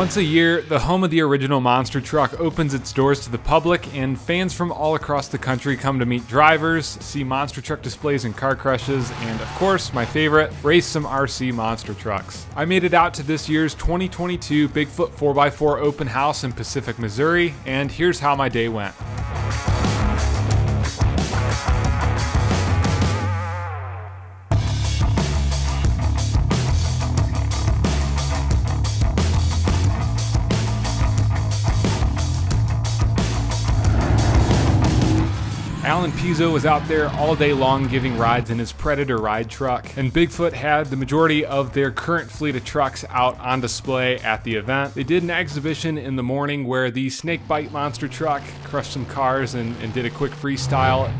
Once a year, the home of the original monster truck opens its doors to the public, and fans from all across the country come to meet drivers, see monster truck displays and car crushes, and of course, my favorite, race some RC monster trucks. I made it out to this year's 2022 Bigfoot 4x4 open house in Pacific, Missouri, and here's how my day went. Alan Pizzo was out there all day long giving rides in his Predator ride truck, and Bigfoot had the majority of their current fleet of trucks out on display at the event. They did an exhibition in the morning where the Snakebite monster truck crushed some cars and did a quick freestyle.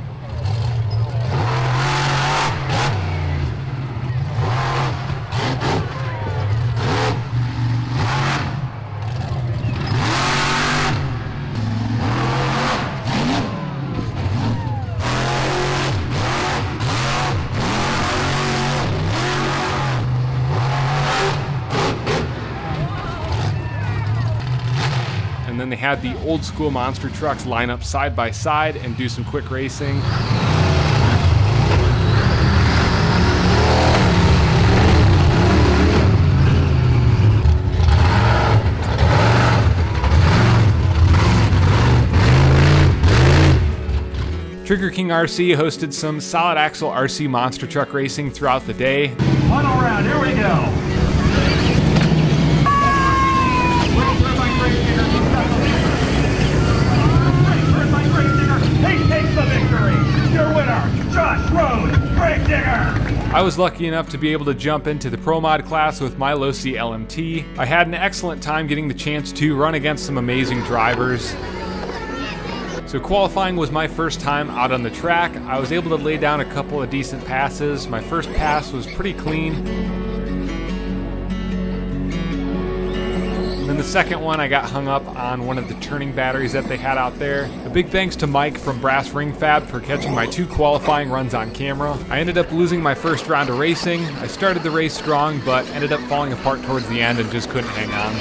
And then they had the old school monster trucks line up side by side and do some quick racing. Trigger King RC hosted some solid axle RC monster truck racing throughout the day. One around, here we go. I was lucky enough to be able to jump into the Pro Mod class with my Losi LMT. I had an excellent time getting the chance to run against some amazing drivers. So qualifying was my first time out on the track. I was able to lay down a couple of decent passes. My first pass was pretty clean. And then the second one, I got hung up on one of the turning batteries that they had out there. A big thanks to Mike from Brass Ring Fab for catching my 2 qualifying runs on camera. I ended up losing my first round of racing. I started the race strong, but ended up falling apart towards the end and just couldn't hang on.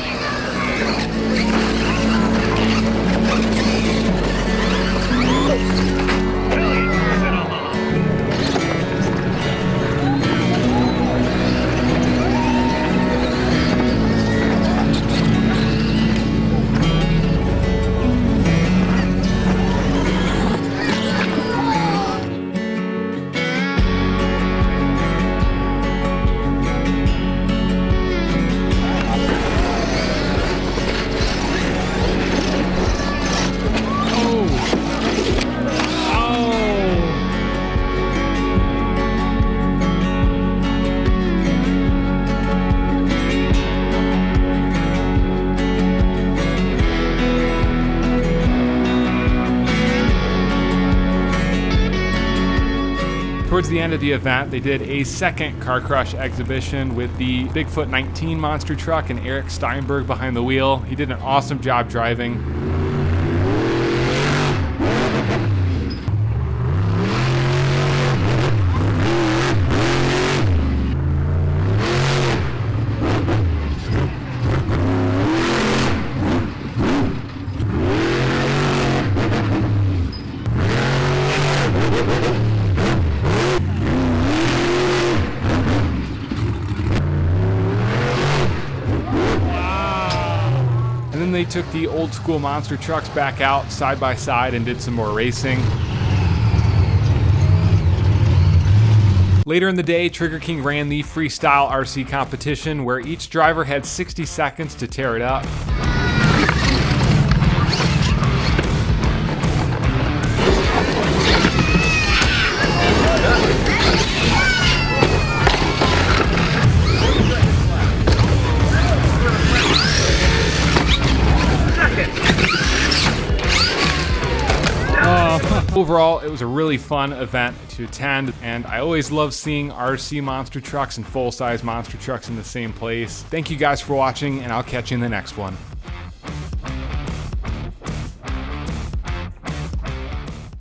Towards the end of the event, they did a second car crush exhibition with the Bigfoot 19 monster truck and Eric Steinberg behind the wheel. He did an awesome job driving. And then they took the old school monster trucks back out side by side and did some more racing. Later in the day, Trigger King ran the freestyle RC competition where each driver had 60 seconds to tear it up. Overall, it was a really fun event to attend, and I always love seeing RC monster trucks and full-size monster trucks in the same place. Thank you guys for watching, and I'll catch you in the next one.